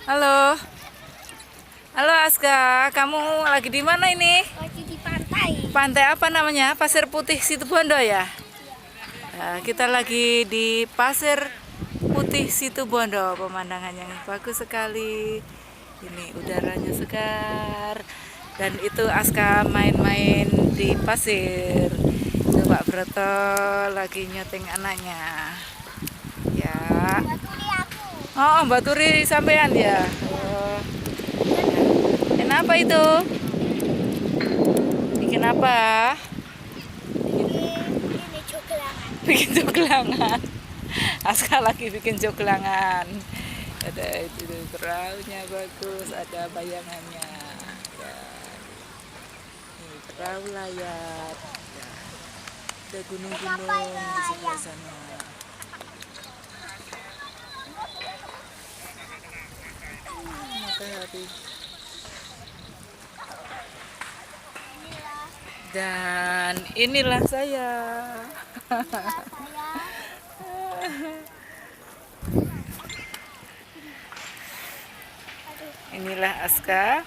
Halo. Halo Aska, kamu lagi di mana ini? Lagi di pantai. Pantai apa namanya? Pasir Putih Situbondo ya? Nah, kita lagi di Pasir Putih Situbondo. Pemandangannya bagus sekali. Ini udaranya segar. Dan itu Aska main-main di pasir. Itu Pak Broto lagi nyuting anaknya. Ya. Baturi aku. Oh, Mbak Turi sampean ya. Oh. Kenapa itu? Bikin apa? Ini joglangan. Bikin joglangan. Aska lagi bikin joglangan. Ada itu perahunya bagus, ada bayangannya. Ya. Ini perahu layar. Ya. Ada gunung-gunung di sebelah sana. Matahari. Dan inilah saya. Inilah Aska.